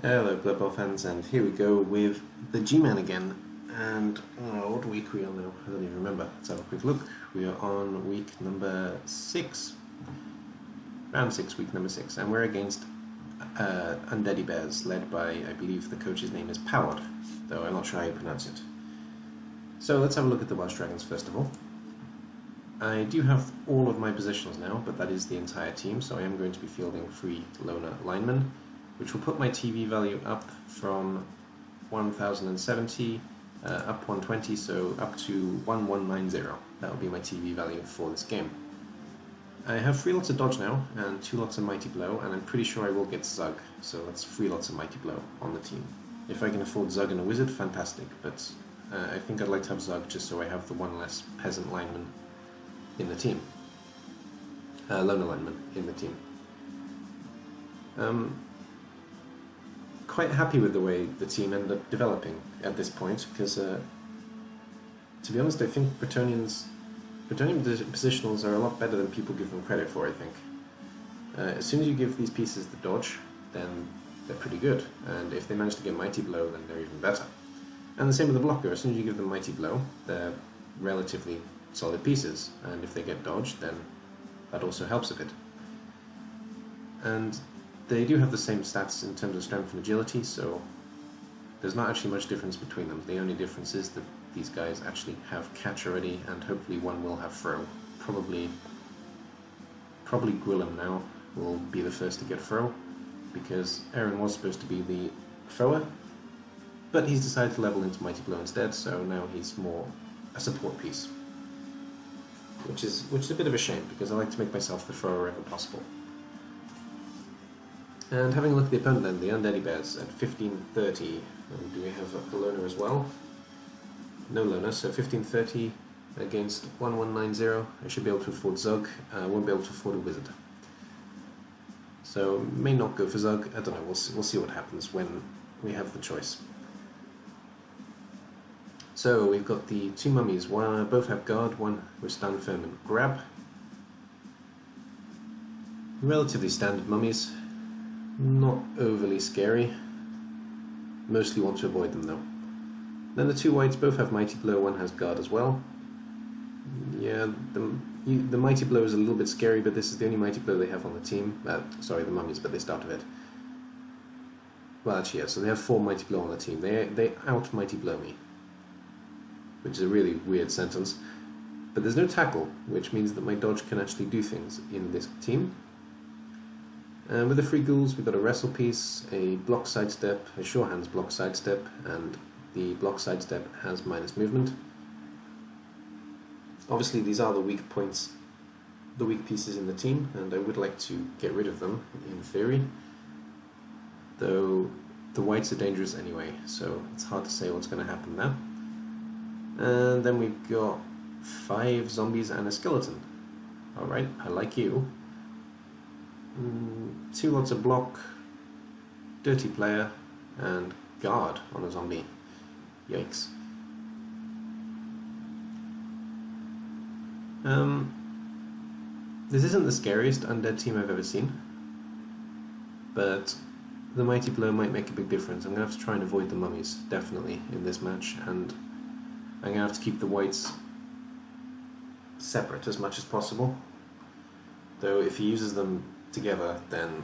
Hello Blood fans, and here we go with the Gman again. And what week are we on now? I don't even remember. Let's have a quick look. We are on week number 6. Round 6, week number 6. And we're against Undeaddy Bears, led by, I believe the coach's name is Powod, though I'm not sure how you pronounce it. So let's have a look at the Welsh Dragons first of all. I do have all of my positionals now, but that is the entire team, so I am going to be fielding 3 loner linemen, which will put my TV value up from 1070 up 120, so up to 1190. That will be my TV value for this game. I have 3 lots of dodge now and 2 lots of mighty blow, and I'm pretty sure I will get Zug, so that's 3 lots of mighty blow on the team. If I can afford Zug and a wizard, fantastic, but I think I'd like to have Zug just so I have the 1 less peasant lineman in the team. Loner lineman in the team. Quite happy with the way the team ended up developing at this point, because to be honest, I think Bretonian positionals are a lot better than people give them credit for, I think. As soon as you give these pieces the dodge, then they're pretty good, and if they manage to get mighty blow, then they're even better. And the same with the blocker. As soon as you give them mighty blow, they're relatively solid pieces, and if they get dodge, then that also helps a bit. And they do have the same stats in terms of strength and agility, so there's not actually much difference between them. The only difference is that these guys actually have catch already, and hopefully one will have throw. Probably Gwillem now will be the first to get throw, because Aaron was supposed to be the thrower, but he's decided to level into Mighty Blow instead, so now he's more a support piece. Which is a bit of a shame, because I like to make myself the thrower wherever possible. And having a look at the opponent then, the Undeaddy Bears at 1530. Do we have a loner as well? No loner, so 1530 against 1190. I should be able to afford Zug. I won't be able to afford a wizard. So may not go for Zug. I don't know. We'll see what happens when we have the choice. So we've got the 2 mummies. Both have guard. One with stand firm and grab. Relatively standard mummies. Not overly scary. Mostly want to avoid them though. Then the 2 whites both have mighty blow. One has guard as well. Yeah, the mighty blow is a little bit scary, but this is the only mighty blow they have on the team. Sorry, the mummies, but they start with it. Well, actually, yeah. So they have 4 mighty blow on the team. They out mighty blow me, which is a really weird sentence. But there's no tackle, which means that my dodge can actually do things in this team. And with the 3 ghouls, we've got a wrestle piece, a block sidestep, a sure hands block sidestep, and the block sidestep has minus movement. Obviously, these are the weak points, the weak pieces in the team, and I would like to get rid of them in theory. Though the whites are dangerous anyway, so it's hard to say what's going to happen there. And then we've got 5 zombies and a skeleton. Alright, I like you. 2 lots of block, dirty player, and guard on a zombie. Yikes. This isn't the scariest undead team I've ever seen, but the mighty blow might make a big difference. I'm going to have to try and avoid the mummies, definitely, in this match, and I'm going to have to keep the whites separate as much as possible. Though if he uses them together, then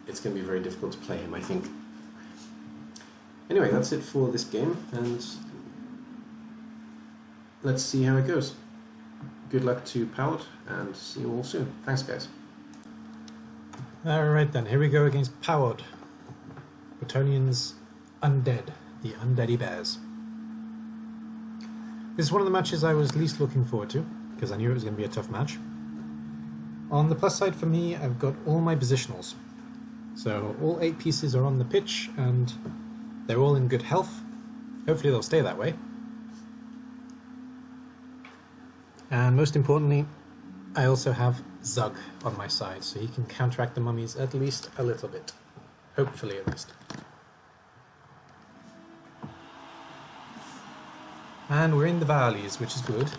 it's going to be very difficult to play him, I think. Anyway, that's it for this game, and let's see how it goes. Good luck to Powod, and see you all soon. Thanks, guys. Alright then, here we go against Powod. Bretonian's Undead, the Undeaddy Bears. This is one of the matches I was least looking forward to, because I knew it was going to be a tough match. On the plus side for me, I've got all my positionals. So all 8 pieces are on the pitch, and they're all in good health. Hopefully they'll stay that way. And most importantly, I also have Zug on my side, so he can counteract the mummies at least a little bit. Hopefully at least. And we're in the valleys, which is good.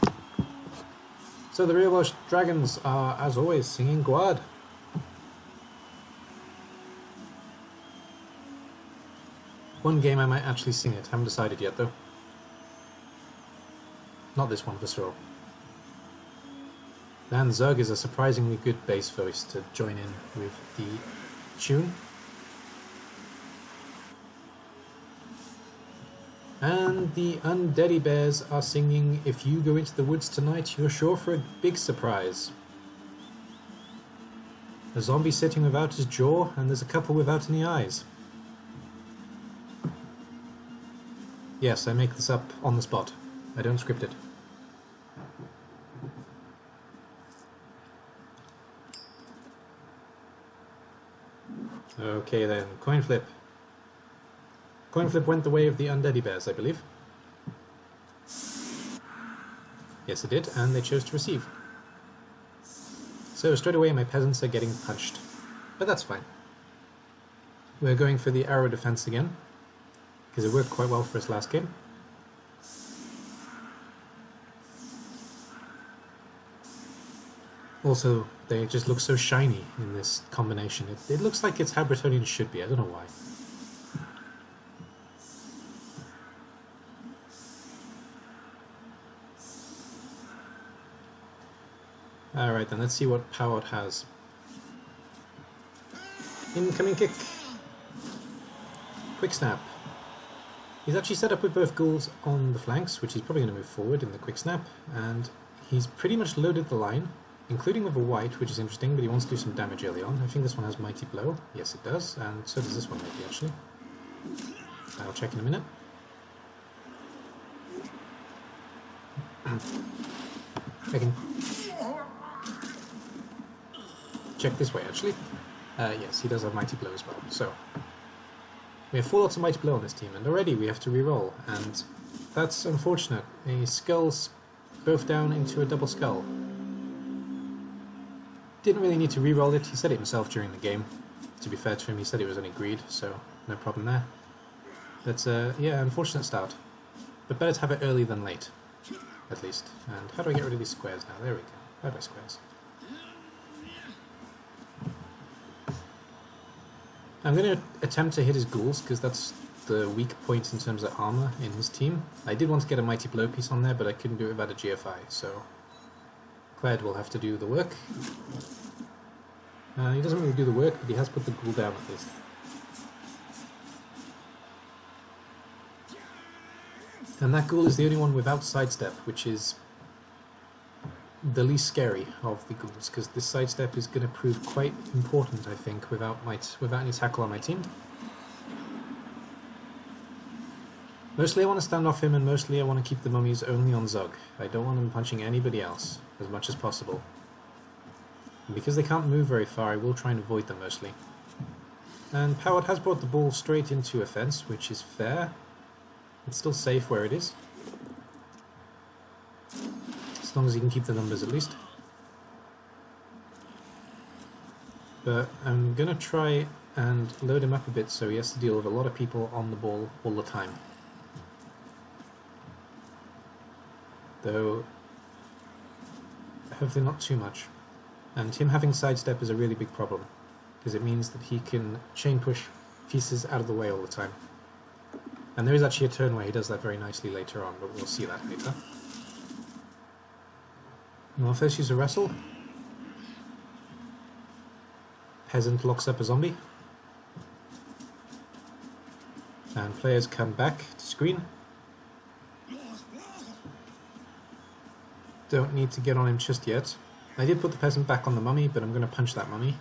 So the real Welsh Dragons are, as always, singing Gwad. One game I might actually sing it. Haven't decided yet though. Not this one for sure. And Zug is a surprisingly good bass voice to join in with the tune. And the Undeaddy Bears are singing "If You Go Into the Woods Tonight, You're Sure for a Big Surprise." A zombie sitting without his jaw, and there's a couple without any eyes. Yes, I make this up on the spot. I don't script it. Okay then, coin flip. Coin flip went the way of the Undeaddy Bears, I believe. Yes, it did, and they chose to receive. So straight away my peasants are getting punched. But that's fine. We're going for the arrow defense again, because it worked quite well for us last game. Also, they just look so shiny in this combination. It looks like it's how Bretonians should be, I don't know why. Alright then, let's see what Powod has. Incoming kick. Quick snap. He's actually set up with both ghouls on the flanks, which he's probably going to move forward in the quick snap, and he's pretty much loaded the line, including with a white, which is interesting, but he wants to do some damage early on. I think this one has Mighty Blow. Yes, it does, and so does this one maybe, actually. I'll check in a minute. I can check this way, actually. Yes, he does have Mighty Blow as well. So, we have 4 lots of Mighty Blow on this team, and already we have to re-roll, and that's unfortunate. A skull's both down into a double skull. Didn't really need to re-roll it, he said it himself during the game. To be fair to him, he said it was only greed, so no problem there. But yeah, unfortunate start. But better to have it early than late, at least. And how do I get rid of these squares now? There we go. How do I squares? I'm going to attempt to hit his ghouls, because that's the weak point in terms of armor in his team. I did want to get a Mighty Blow piece on there, but I couldn't do it without a GFI, so Cled will have to do the work. He doesn't really do the work, but he has put the ghoul down at least. And that ghoul is the only one without sidestep, which is the least scary of the ghouls, because this sidestep is going to prove quite important, I think, without any tackle on my team. Mostly I want to stand off him, and mostly I want to keep the mummies only on Zug. I don't want them punching anybody else, as much as possible. And because they can't move very far, I will try and avoid them mostly. And Powod has brought the ball straight into a fence, which is fair. It's still safe where it is. As long as he can keep the numbers at least. But I'm going to try and load him up a bit so he has to deal with a lot of people on the ball all the time. Though, hopefully not too much. And him having sidestep is a really big problem, because it means that he can chain push pieces out of the way all the time. And there is actually a turn where he does that very nicely later on, but we'll see that later. And I'll first use a wrestle. Peasant locks up a zombie. And players come back to screen. Don't need to get on him just yet. I did put the peasant back on the mummy, but I'm going to punch that mummy.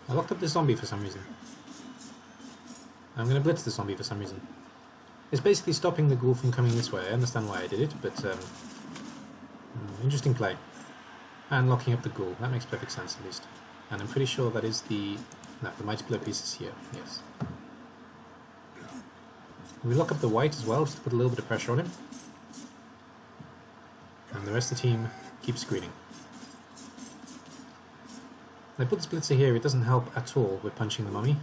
I locked up the zombie for some reason. I'm going to blitz the zombie for some reason. It's basically stopping the ghoul from coming this way. I understand why I did it, but interesting play. And locking up the ghoul. That makes perfect sense, at least. And I'm pretty sure that is the... No, the Mighty Blow piece is here. Yes. We lock up the white as well, just to put a little bit of pressure on him. And the rest of the team keeps screening. I put the splitzer here, it doesn't help at all with punching the mummy.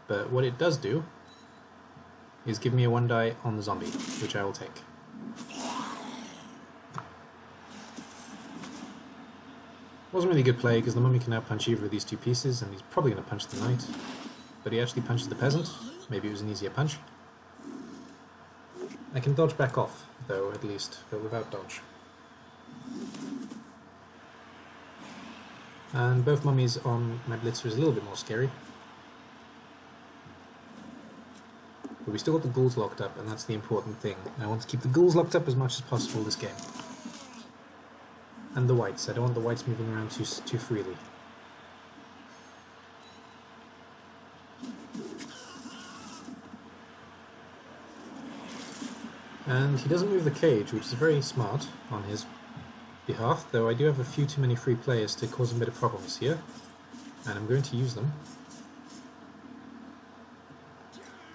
But what it does do is give me a 1 die on the zombie, which I will take. Wasn't really good play because the mummy can now punch either of these two pieces, and he's probably going to punch the knight. But he actually punches the peasant. Maybe it was an easier punch. I can dodge back off, though, at least, but without dodge. And both mummies on my blitzer is a little bit more scary. But we still got the ghouls locked up, and that's the important thing. I want to keep the ghouls locked up as much as possible this game. And the whites. I don't want the whites moving around too freely. And he doesn't move the cage, which is very smart on his behalf, though I do have a few too many free players to cause a bit of problems here. And I'm going to use them.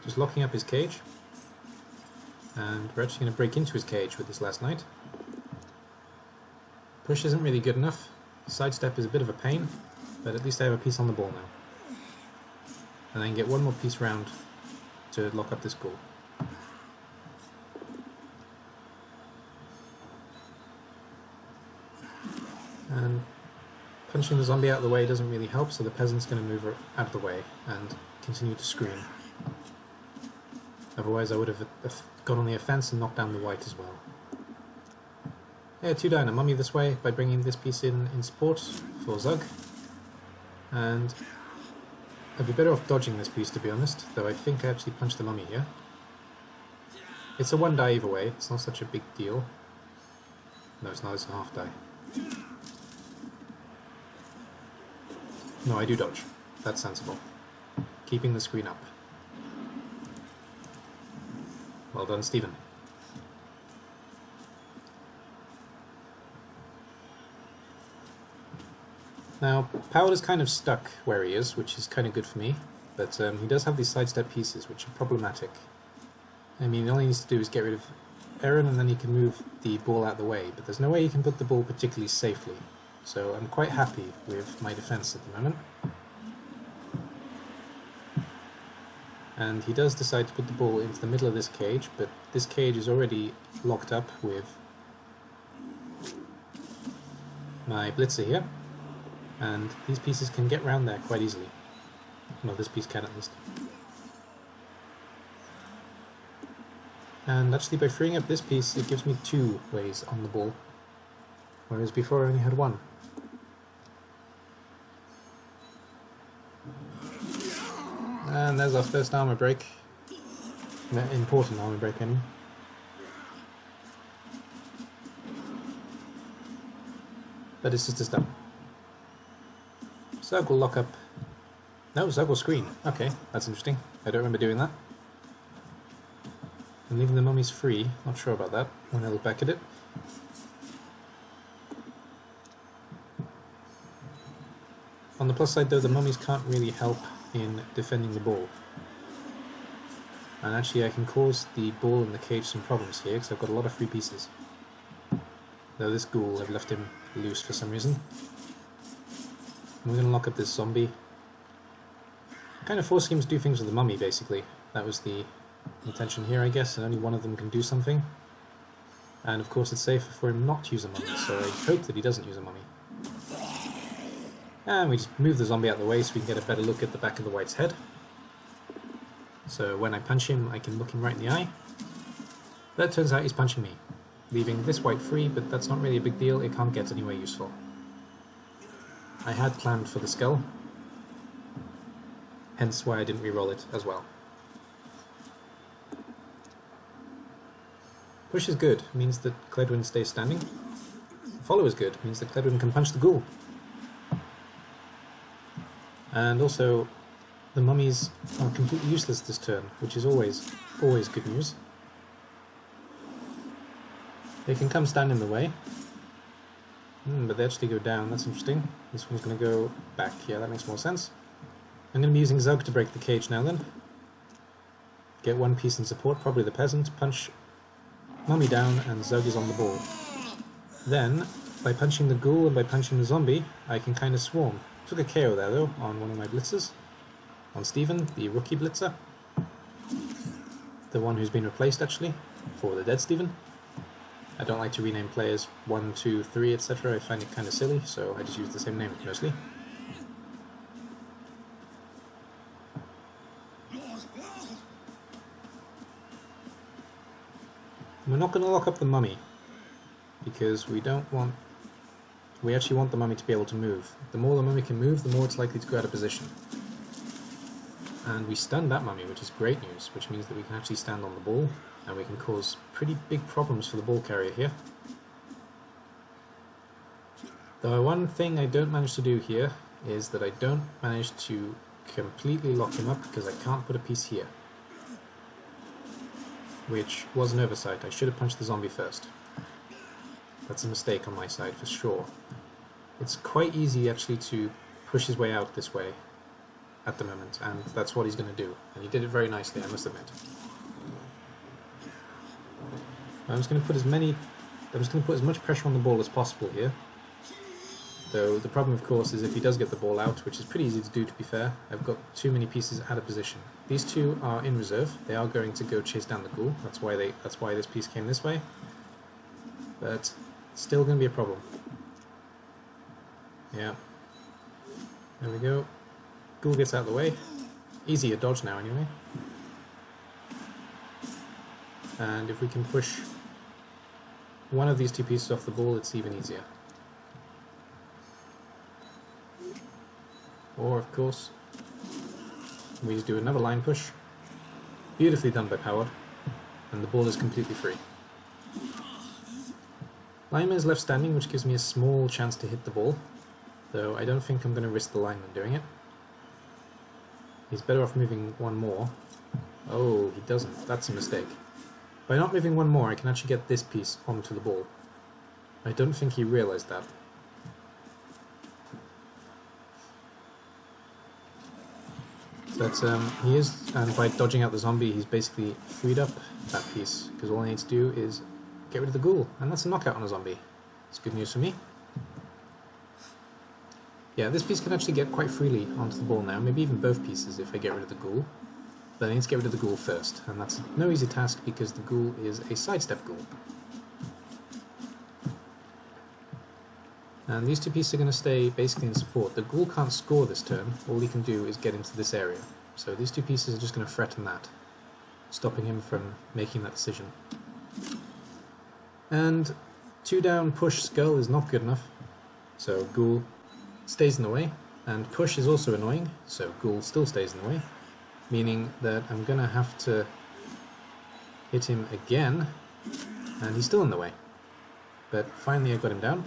Just locking up his cage. And we're actually going to break into his cage with this last knight. Push isn't really good enough. Sidestep is a bit of a pain, but at least I have a piece on the ball now. And I can get one more piece round to lock up this ghoul. And punching the zombie out of the way doesn't really help, so the peasant's going to move out of the way and continue to scream. Otherwise I would have gone on the offense and knocked down the white as well. Yeah, 2 down, a mummy this way by bringing this piece in support for Zug. And I'd be better off dodging this piece, to be honest, though I think I actually punched the mummy here. It's a 1 die either way, it's not such a big deal. No, it's not, it's a half die. No, I do dodge. That's sensible. Keeping the screen up. Well done, Stephen. Now, Powod is kind of stuck where he is, which is kind of good for me, but he does have these sidestep pieces, which are problematic. I mean, all he needs to do is get rid of Aaron, and then he can move the ball out of the way, but there's no way he can put the ball particularly safely, so I'm quite happy with my defense at the moment. And he does decide to put the ball into the middle of this cage, but this cage is already locked up with my blitzer here. And these pieces can get round there quite easily. Well, this piece can at least. And actually by freeing up this piece, it gives me 2 ways on the ball, whereas before I only had 1. And there's our first armor break. Important armor break, I mean. But it's just a step. Zug will lock up... No, Zug will screen. Okay, that's interesting. I don't remember doing that. And leaving the mummies free. Not sure about that when I look back at it. On the plus side though, the mummies can't really help in defending the ball. And actually I can cause the ball and the cage some problems here, because I've got a lot of free pieces. Though this ghoul, I've left him loose for some reason. We're going to lock up this zombie. Kind of forcing him to do things with the mummy, basically. That was the intention here, I guess, and only one of them can do something. And of course it's safer for him not to use a mummy, so I hope that he doesn't use a mummy. And we just move the zombie out of the way so we can get a better look at the back of the white's head. So when I punch him, I can look him right in the eye. But it turns out he's punching me, leaving this white free, but that's not really a big deal, it can't get anywhere useful. I had planned for the skull, hence why I didn't re-roll it as well. Push is good, means that Cledwyn stays standing. Follow is good, means that Cledwyn can punch the ghoul. And also, the mummies are completely useless this turn, which is always good news. They can come stand in the way. But they actually go down, that's interesting. This one's going to go back, yeah, that makes more sense. I'm going to be using Zug to break the cage now then. Get 1 piece in support, probably the peasant, punch mummy down, and Zug is on the ball. Then, by punching the ghoul and by punching the zombie, I can kind of swarm. Took a KO there though, on one of my blitzers. On Stephen, the rookie blitzer. The one who's been replaced actually, for the dead Stephen. I don't like to rename players 1, 2, 3, etc. I find it kind of silly, so I just use the same name mostly. We're not going to lock up the mummy, because we actually want the mummy to be able to move. The more the mummy can move, the more it's likely to go out of position. And we stunned that mummy, which is great news, which means that we can actually stand on the ball, and we can cause pretty big problems for the ball carrier here. The one thing I don't manage to do here is that I don't manage to completely lock him up because I can't put a piece here. Which was an oversight. I should have punched the zombie first. That's a mistake on my side for sure. It's quite easy actually to push his way out this way at the moment, and that's what he's going to do. And he did it very nicely, I must admit. I'm just going to put as much pressure on the ball as possible here. Though the problem, of course, is if he does get the ball out, which is pretty easy to do, to be fair, I've got too many pieces out of position. These two are in reserve. They are going to go chase down the ghoul. That's why this piece came this way. But still going to be a problem. Yeah. There we go. Ghoul gets out of the way. Easier dodge now, anyway. And if we can push one of these two pieces off the ball, it's even easier. Or, of course, we just do another line push. Beautifully done by Powod, and the ball is completely free. Lineman is left standing, which gives me a small chance to hit the ball, though I don't think I'm going to risk the lineman doing it. He's better off moving one more. Oh, he doesn't. That's a mistake. By not moving one more, I can actually get this piece onto the ball. I don't think he realised that. But he is, and by dodging out the zombie, he's basically freed up that piece, because all I need to do is get rid of the ghoul, and that's a knockout on a zombie. It's good news for me. Yeah, this piece can actually get quite freely onto the ball now, maybe even both pieces if I get rid of the ghoul. But I need to get rid of the ghoul first, and that's no easy task because the ghoul is a sidestep ghoul. And these two pieces are going to stay basically in support. The ghoul can't score this turn, all he can do is get into this area. So these two pieces are just going to threaten that, stopping him from making that decision. And 2 down push skull is not good enough, so ghoul stays in the way, and push is also annoying, so ghoul still stays in the way, meaning that I'm going to have to hit him again, and he's still in the way. But finally I got him down.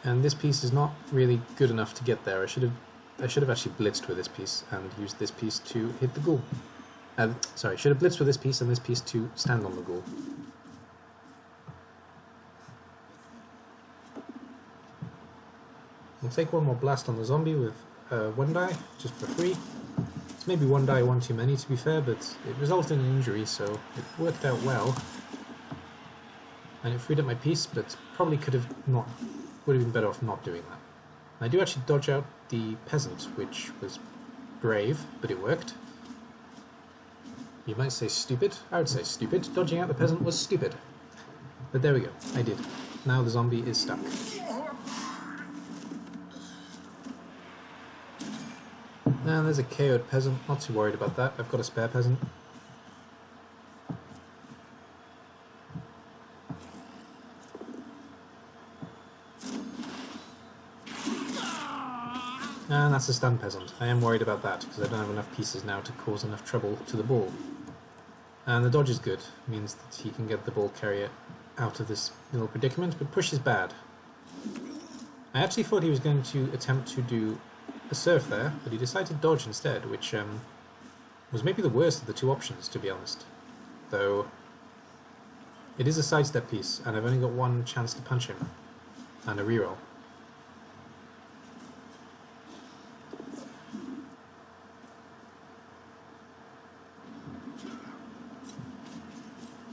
And this piece is not really good enough to get there. I should have actually blitzed with this piece and used this piece to hit the ghoul. Sorry, should have blitzed with this piece and this piece to stand on the ghoul. We'll take one more blast on the zombie with 1 die, just for free. It's maybe 1 die, 1 too many to be fair, but it resulted in an injury, so it worked out well. And it freed up my piece, but probably would have been better off not doing that. I do actually dodge out the peasant, which was brave, but it worked. You might say stupid. I would say stupid. Dodging out the peasant was stupid. But there we go. I did. Now the zombie is stuck. And there's a KO'd peasant. Not too worried about that. I've got a spare peasant. And that's a stunned peasant. I am worried about that, because I don't have enough pieces now to cause enough trouble to the ball. And the dodge is good, means that he can get the ball carrier out of this little predicament, but push is bad. I actually thought he was going to attempt to do a surf there, but he decided to dodge instead, which was maybe the worst of the two options, to be honest. Though, it is a sidestep piece, and I've only got 1 chance to punch him, and a reroll.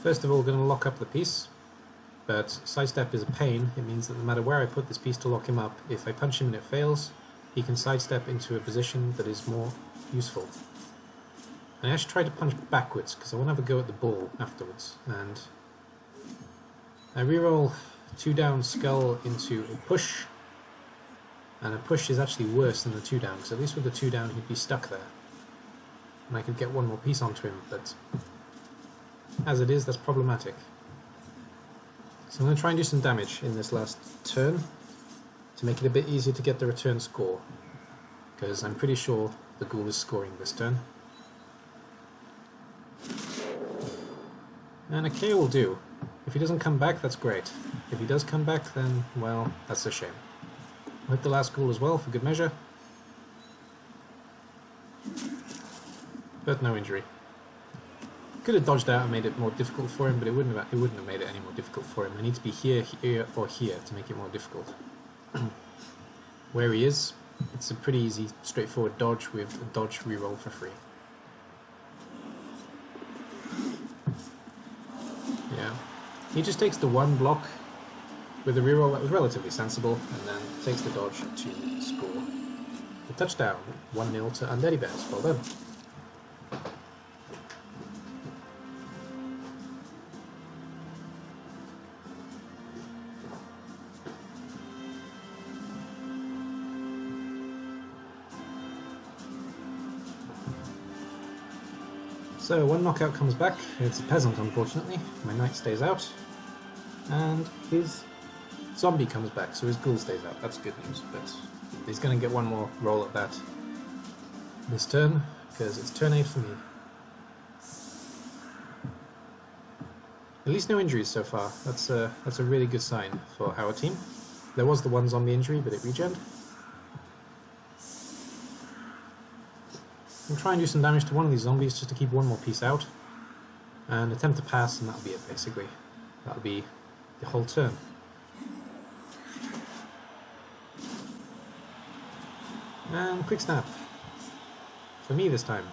First of all, going to lock up the piece, but sidestep is a pain. It means that no matter where I put this piece to lock him up, if I punch him and it fails, he can sidestep into a position that is more useful. And I actually try to punch backwards, because I want to have a go at the ball afterwards, and I reroll 2 down skull into a push, and a push is actually worse than the 2 down, because at least with the 2 down he'd be stuck there. And I could get one more piece onto him, but as it is, that's problematic. So I'm going to try and do some damage in this last turn to make it a bit easier to get the return score, because I'm pretty sure the ghoul is scoring this turn. And a KO will do. If he doesn't come back, that's great. If he does come back, then, well, that's a shame. I'll hit the last ghoul as well, for good measure. But no injury. Could have dodged out and made it more difficult for him, but it wouldn't have made it any more difficult for him. I need to be here, here, or here to make it more difficult. Where he is, it's a pretty easy, straightforward dodge with a dodge reroll for free. Yeah. He just takes the 1 block with a reroll that was relatively sensible, and then takes the dodge to score. The touchdown, 1-0 to Undeaddy Bears. Well done. So, 1 knockout comes back. It's a peasant, unfortunately. My knight stays out. And his zombie comes back, so his ghoul stays out. That's good news, but he's going to get 1 more roll at that this turn, because it's turn 8 for me. At least no injuries so far. That's a really good sign for our team. There was the 1 zombie injury, but it regened. I'll try and do some damage to one of these zombies just to keep 1 more piece out, and attempt to pass, and that'll be it basically. That'll be the whole turn. And quick snap. For me this time.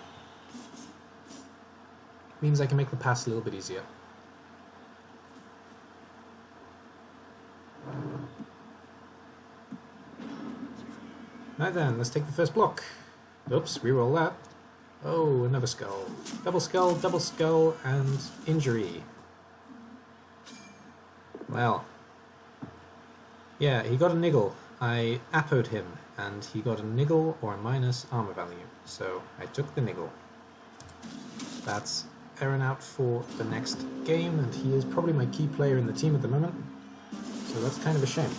Means I can make the pass a little bit easier. Right then, let's take the first block. Oops, reroll that. Oh, another skull. Double skull, and injury. Well. Yeah, he got a niggle. I appoed him, and he got a niggle or a minus armor value. So I took the niggle. That's Aaron out for the next game, and he is probably my key player in the team at the moment. So that's kind of a shame.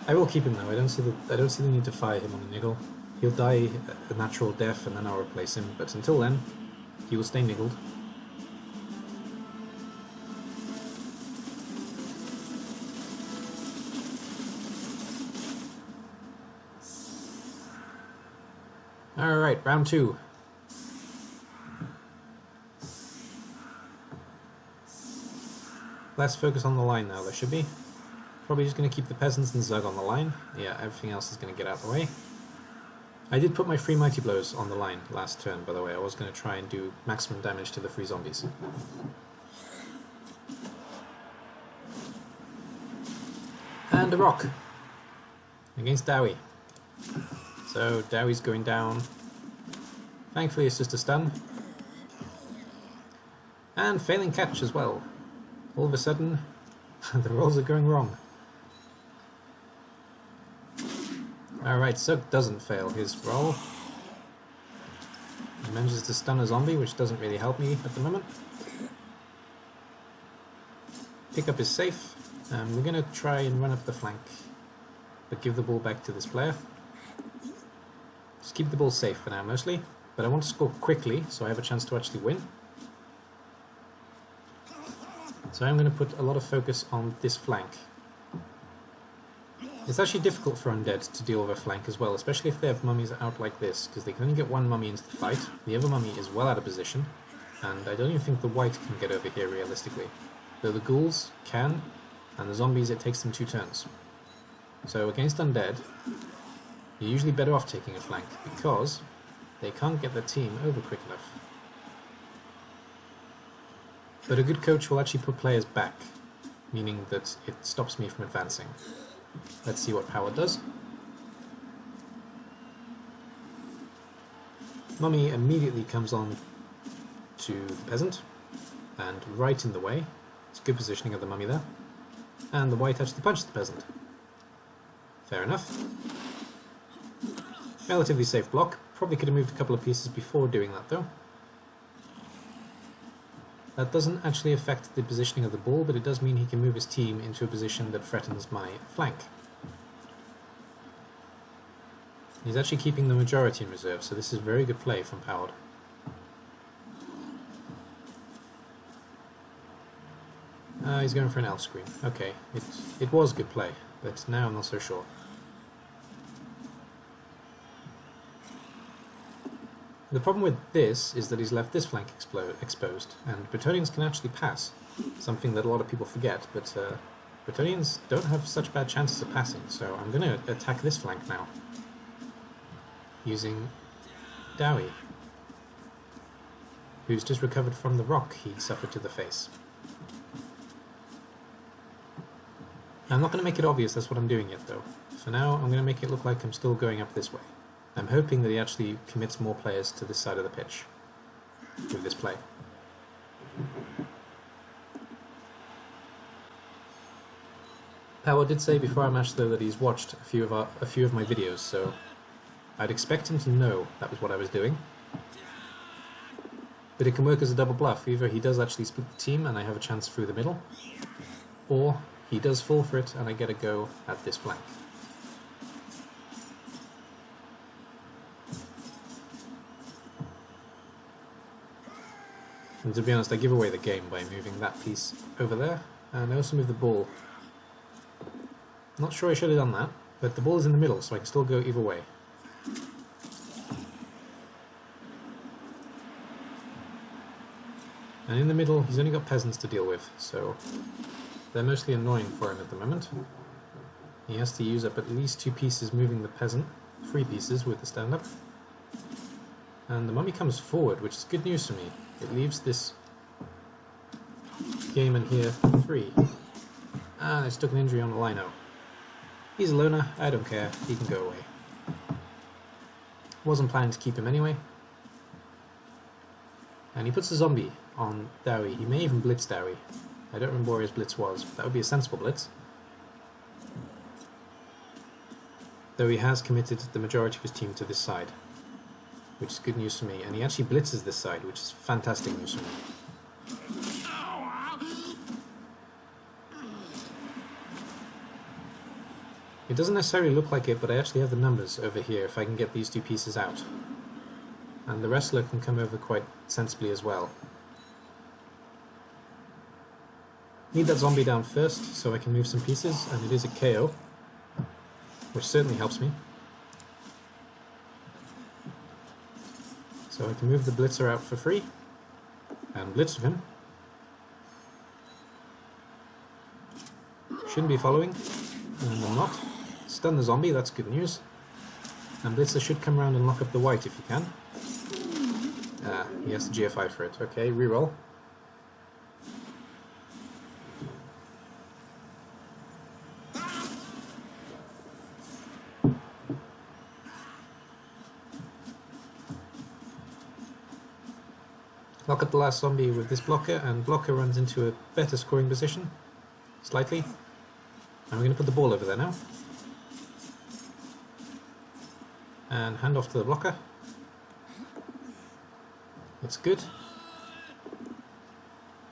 I will keep him though. I don't see the need to fire him on a niggle. He'll die a natural death and then I'll replace him, but until then, he will stay niggled. Alright, round 2. Let's focus on the line now, there should be. Probably just going to keep the peasants and Zug on the line. Yeah, everything else is going to get out of the way. I did put my 3 mighty blows on the line last turn, by the way. I was going to try and do maximum damage to the 3 zombies. And a rock against Dowie. So Dowie's going down. Thankfully it's just a stun. And failing catch as well. All of a sudden, the rolls are going wrong. Alright, Zug doesn't fail his roll. He manages to stun a zombie, which doesn't really help me at the moment. Pick up is safe, and we're going to try and run up the flank, but give the ball back to this player. Just keep the ball safe for now mostly, but I want to score quickly so I have a chance to actually win. So I'm going to put a lot of focus on this flank. It's actually difficult for Undead to deal with a flank as well, especially if they have mummies out like this, because they can only get 1 mummy into the fight. The other mummy is well out of position, and I don't even think the white can get over here realistically. Though the ghouls can, and the zombies it takes them 2 turns. So against Undead, you're usually better off taking a flank, because they can't get the team over quick enough. But a good coach will actually put players back, meaning that it stops me from advancing. Let's see what Powod does. Mummy immediately comes on to the peasant, and right in the way. It's good positioning of the mummy there. And the white actually punched the peasant. Fair enough. Relatively safe block. Probably could have moved a couple of pieces before doing that though. That doesn't actually affect the positioning of the ball, but it does mean he can move his team into a position that threatens my flank. He's actually keeping the majority in reserve, so this is very good play from Powod. He's going for an elf screen. Okay, it was good play, but now I'm not so sure. The problem with this is that he's left this flank exposed, and Bretonians can actually pass, something that a lot of people forget, but Bretonians don't have such bad chances of passing, so I'm going to attack this flank now, using Dowie, who's just recovered from the rock he suffered to the face. I'm not going to make it obvious that's what I'm doing yet though. For now, I'm going to make it look like I'm still going up this way. I'm hoping that he actually commits more players to this side of the pitch with this play. Powod did say before our match though that he's watched a few of my videos, so I'd expect him to know that was what I was doing. But it can work as a double bluff. Either he does actually split the team and I have a chance through the middle, or he does fall for it and I get a go at this flank. And to be honest, I give away the game by moving that piece over there, and I also move the ball. Not sure I should have done that, but the ball is in the middle, so I can still go either way. And in the middle, he's only got peasants to deal with, so they're mostly annoying for him at the moment. He has to use up at least 2 pieces moving the peasant, 3 pieces with the stand-up. And the mummy comes forward, which is good news for me. It leaves this Gman here 3. Ah, they stuck an injury on the lino. He's a loner, I don't care, he can go away. Wasn't planning to keep him anyway. And he puts a zombie on Dowie. He may even blitz Dowie. I don't remember where his blitz was, but that would be a sensible blitz. Though he has committed the majority of his team to this side, which is good news for me. And he actually blitzes this side, which is fantastic news for me. It doesn't necessarily look like it, but I actually have the numbers over here if I can get these 2 pieces out. And the wrestler can come over quite sensibly as well. Need that zombie down first so I can move some pieces, and it is a KO, which certainly helps me. So I can move the blitzer out for free, and blitz with him. Shouldn't be following, and I'm not. Stun the zombie, that's good news. And blitzer should come around and lock up the white if he can. Ah, he has to GFI for it. Okay, reroll. Lock up the last zombie with this blocker, and blocker runs into a better scoring position, slightly. And we're going to put the ball over there now. And hand off to the blocker. That's good.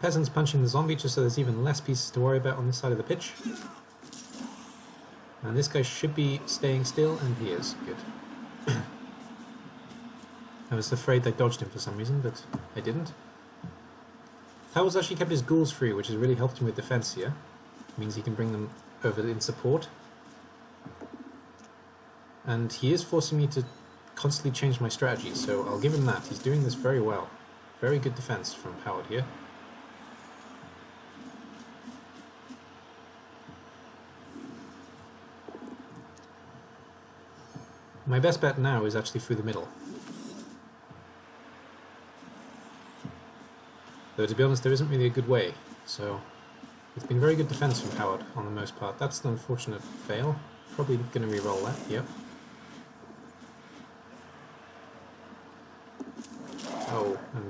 Peasant's punching the zombie just so there's even less pieces to worry about on this side of the pitch. And this guy should be staying still, and he is. Good. I was afraid I dodged him for some reason, but I didn't. Powod's actually kept his ghouls free, which has really helped him with defense here. It means he can bring them over in support. And he is forcing me to constantly change my strategy, so I'll give him that. He's doing this very well. Very good defense from Powod here. My best bet now is actually through the middle. Though to be honest, there isn't really a good way, so it's been very good defense from Powod on the most part. That's an unfortunate fail. Probably going to re-roll that, yep.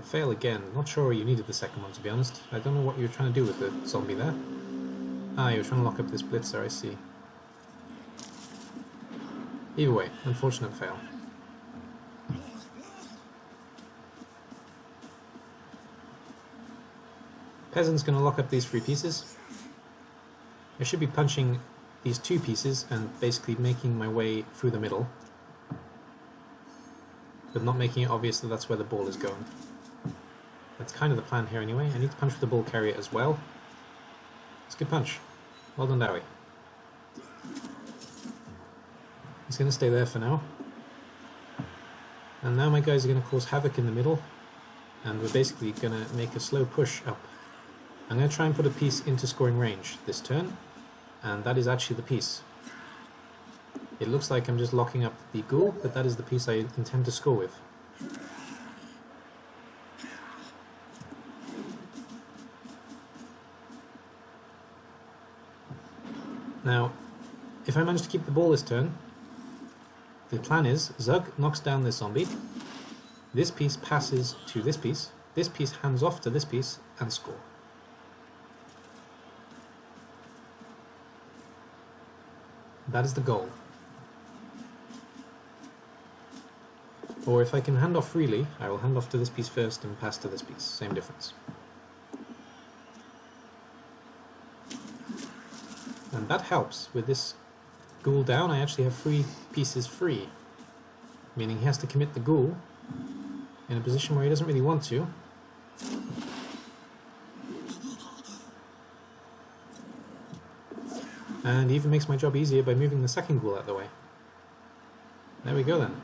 and fail again. Not sure you needed the second one, to be honest. I don't know what you were trying to do with the zombie there. Ah, you were trying to lock up this blitzer, I see. Either way, unfortunate fail. Peasant's going to lock up these 3 pieces. I should be punching these 2 pieces and basically making my way through the middle, but not making it obvious that that's where the ball is going. That's kind of the plan here anyway. I need to punch for the ball carrier as well. It's a good punch. Well done, Dowie. He's going to stay there for now. And now my guys are going to cause havoc in the middle, and we're basically going to make a slow push up. I'm going to try and put a piece into scoring range this turn, and that is actually the piece. It looks like I'm just locking up the ghoul, but that is the piece I intend to score with. Now, if I manage to keep the ball this turn, the plan is Zug knocks down this zombie, this piece passes to this piece hands off to this piece, and score. That is the goal. Or if I can hand off freely, I will hand off to this piece first and pass to this piece. Same difference. And that helps. With this ghoul down, I actually have 3 pieces free. Meaning he has to commit the ghoul in a position where he doesn't really want to. And he even makes my job easier by moving the second ghoul out of the way. There we go then.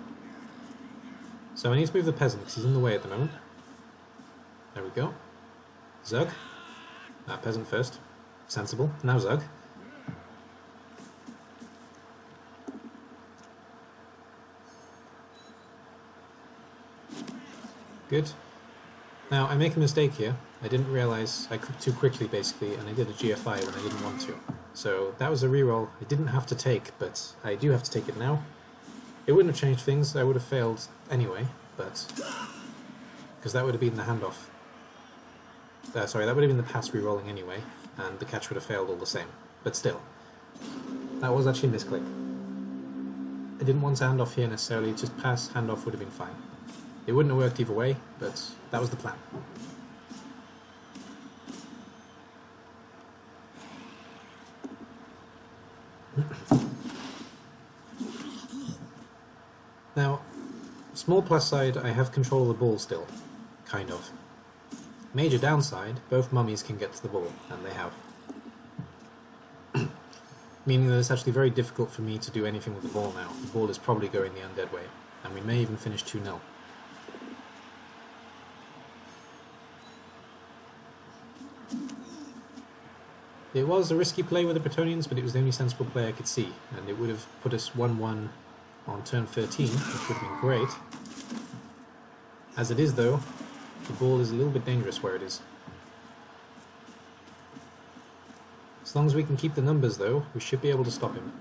So I need to move the peasant because he's in the way at the moment. There we go. Zug. Peasant first. Sensible. Now Zug. Good. Now, I make a mistake here. I didn't realize I clicked too quickly, basically, and I did a GFI when I didn't want to. So that was a reroll I didn't have to take, but I do have to take it now. It wouldn't have changed things, I would have failed anyway, but... because that would have been the handoff. Sorry, that would have been the pass rerolling anyway, and the catch would have failed all the same. But still, that was actually a misclick. I didn't want to hand off here necessarily, just pass, handoff would have been fine. It wouldn't have worked either way, but that was the plan. Now, small plus side, I have control of the ball still. Kind of. Major downside, both mummies can get to the ball, and they have. Meaning that it's actually very difficult for me to do anything with the ball now. The ball is probably going the Undead way, and we may even finish 2-0. It was a risky play with the Bretonians, but it was the only sensible play I could see, and it would have put us 1-1 on turn 13, which would have been great. As it is, though, the ball is a little bit dangerous where it is. As long as we can keep the numbers, though, we should be able to stop him.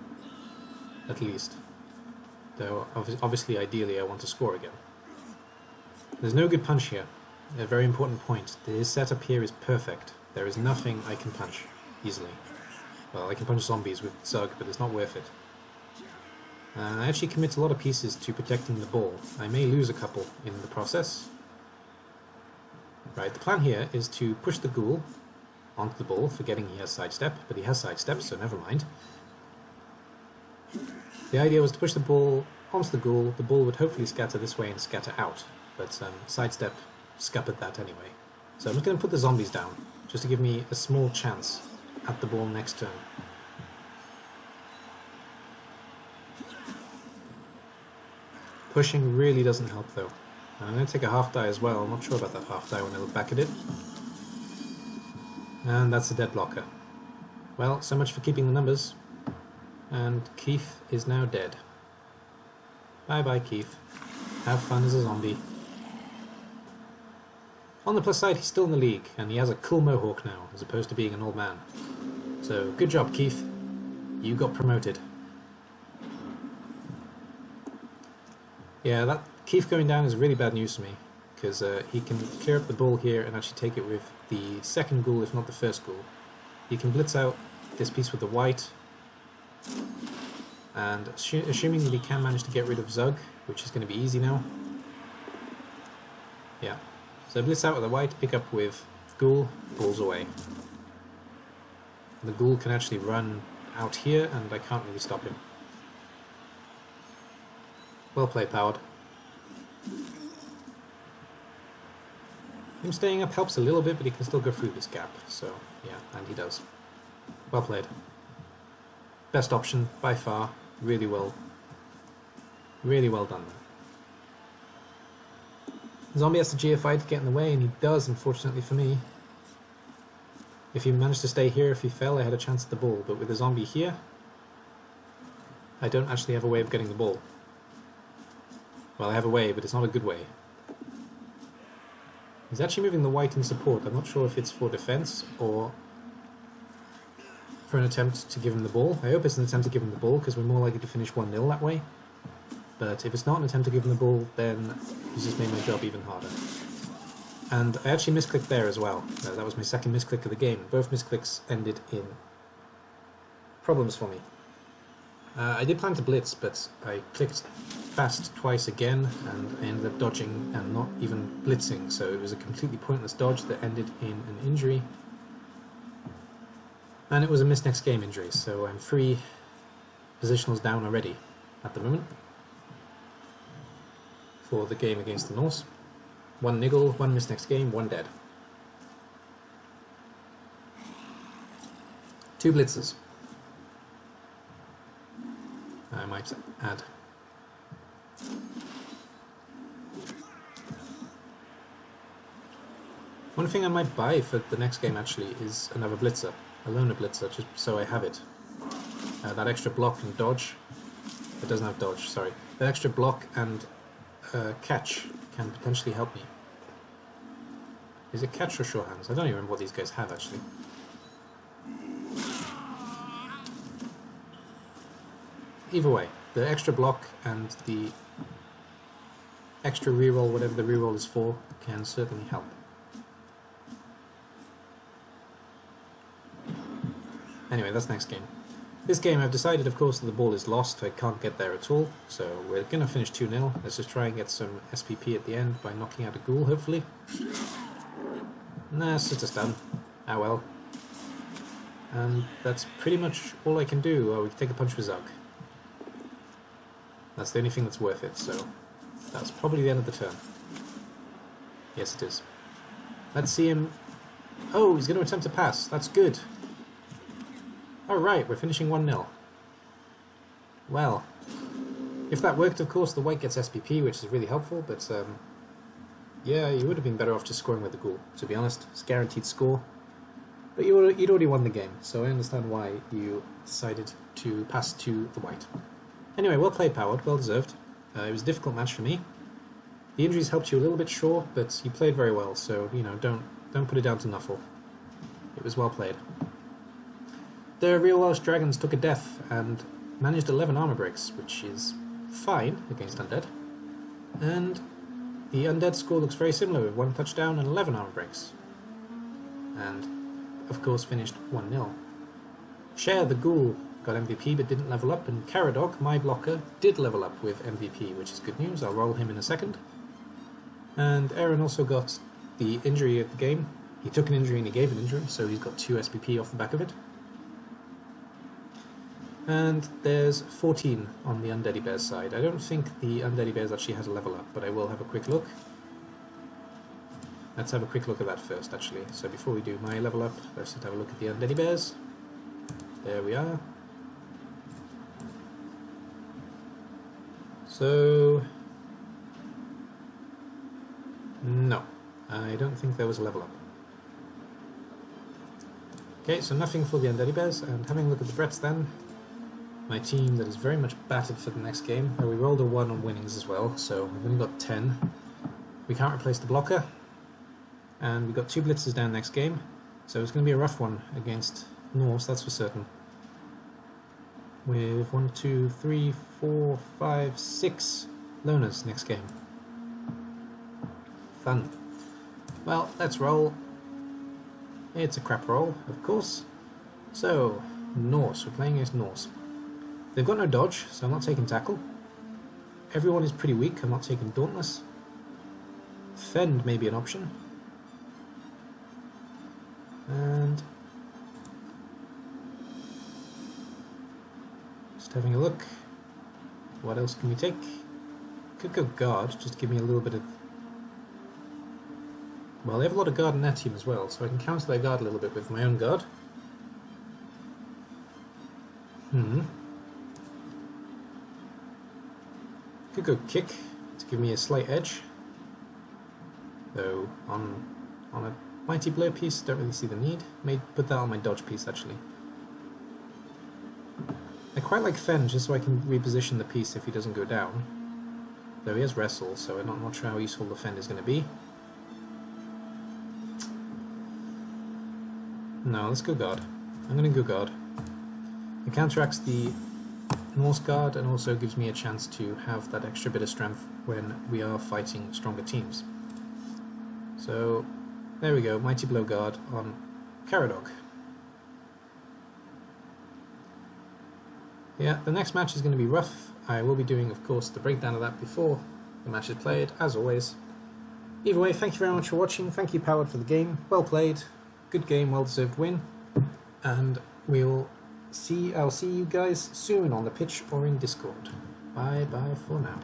At least. Though, obviously, ideally, I want to score again. There's no good punch here. A very important point. His setup here is perfect. There is nothing I can punch easily. Well, I can punch zombies with Zug, but it's not worth it. I actually commit a lot of pieces to protecting the ball. I may lose a couple in the process. Right, the plan here is to push the ghoul onto the ball, forgetting he has sidestep, but he has sidestep, so never mind. The idea was to push the ball onto the ball would hopefully scatter this way and scatter out, but sidestep scuppered that anyway. So I'm just going to put the zombies down, just to give me a small chance at the ball next turn. Pushing really doesn't help though. And I'm going to take a half die as well. I'm not sure about that half die when I look back at it. And that's a dead blocker. Well, so much for keeping the numbers. And Keith is now dead. Bye bye Keith. Have fun as a zombie. On the plus side, he's still in the league, and he has a cool mohawk now, as opposed to being an old man. So, good job Keith. You got promoted. Yeah, that Keith going down is really bad news for me, because he can clear up the ball here and actually take it with the second ghoul, if not the first ghoul. He can blitz out this piece with the white, and assuming that he can manage to get rid of Zug, which is going to be easy now. Yeah, so blitz out with the white, pick up with ghoul, balls away. The ghoul can actually run out here, and I can't really stop him. Well played, Powod. Him staying up helps a little bit, but he can still go through this gap, so yeah, and he does. Well played. Best option, by far. Really well done. Zombie has to GFI to get in the way, and he does, unfortunately for me. If he managed to stay here, if he fell, I had a chance at the ball, but with the zombie here, I don't actually have a way of getting the ball. Well, I have a way, but it's not a good way. He's actually moving the white in support. I'm not sure if it's for defense or for an attempt to give him the ball. I hope it's an attempt to give him the ball, because we're more likely to finish 1-0 that way. But if it's not an attempt to give him the ball, then he's just made my job even harder. And I actually misclicked there as well. That was my second misclick of the game. Both misclicks ended in problems for me. I did plan to blitz, but I clicked fast twice again, and I ended up dodging and not even blitzing, so it was a completely pointless dodge that ended in an injury. And it was a miss next game injury, so I'm 3 positionals down already at the moment for the game against the Norse. 1 niggle, 1 miss next game, 1 dead. 2 blitzes. I might add. One thing I might buy for the next game actually is another blitzer, a loner blitzer, just so I have it. That extra block and dodge, it doesn't have dodge, sorry. That extra block and catch can potentially help me. Is it catch or sure hands? I don't even remember what these guys have actually. Either way, the extra block and the extra reroll, whatever the reroll is for, can certainly help. Anyway, that's next game. This game I've decided, of course, that the ball is lost. I can't get there at all, so we're going to finish 2-0. Let's just try and get some SPP at the end by knocking out a ghoul, hopefully. Nah, it's just a stun. Ah well. And that's pretty much all I can do. Oh, we can take a punch with Zug. That's the only thing that's worth it, so that's probably the end of the turn. Yes, it is. Let's see him... Oh, he's going to attempt to pass. That's good. Alright, we're finishing 1-0. Well, if that worked, of course, the white gets SPP, which is really helpful, but yeah, you would have been better off just scoring with the ghoul, to be honest. It's a guaranteed score. But you'd already won the game, so I understand why you decided to pass to the white. Anyway, well played, Powod. Well deserved. It was a difficult match for me. The injuries helped you a little bit, sure, but you played very well, so, you know, don't put it down to Nuffle. It was well played. The real Welsh Dragons took a death and managed 11 armor breaks, which is fine against Undead. And the Undead score looks very similar, with 1 touchdown and 11 armor breaks. And, of course, finished 1-0. Cher the Ghoul got MVP but didn't level up, and Caradog, my blocker, did level up with MVP, which is good news. I'll roll him in a second. And Aaron also got the injury of the game. He took an injury and he gave an injury, so he's got 2 SPP off the back of it. And there's 14 on the Undeaddy Bears side. I don't think the Undeaddy Bears actually has a level up, but I will have a quick look. Let's have a quick look at that first, actually. So before we do my level up, let's just have a look at the Undeaddy Bears. There we are. So... no, I don't think there was a level up. Okay, so nothing for the Undeaddy Bears, and having a look at the Brets then. My team that is very much battered for the next game. We rolled a 1 on winnings as well, so we've only got 10. We can't replace the blocker. And we've got 2 blitzes down next game, so it's going to be a rough one against Norse, that's for certain. With 1, 2, 3, 4, 5, 6 loners next game. Fun. Well, let's roll. It's a crap roll, of course. So, Norse. We're playing against Norse. They've got no dodge, so I'm not taking tackle. Everyone is pretty weak. I'm not taking Dauntless. Fend may be an option. And just having a look. What else can we take? Could go guard, just give me a little bit of... Well, they have a lot of guard in that team as well, so I can counter their guard a little bit with my own guard. Could go kick to give me a slight edge. Though on a mighty blow piece, don't really see the need. May put that on my dodge piece actually. I quite like Fend just so I can reposition the piece if he doesn't go down. Though he has wrestle, so I'm not sure how useful the Fend is going to be. No, let's go guard. I'm going to go guard. It counteracts the Norse guard and also gives me a chance to have that extra bit of strength when we are fighting stronger teams. So, there we go, Mighty Blow guard on Caradog. Yeah, the next match is going to be rough. I will be doing, of course, the breakdown of that before the match is played, as always. Either way, thank you very much for watching. Thank you, Powod, for the game. Well played. Good game, well-deserved win. And I'll see you guys soon on the pitch or in Discord. Bye-bye for now.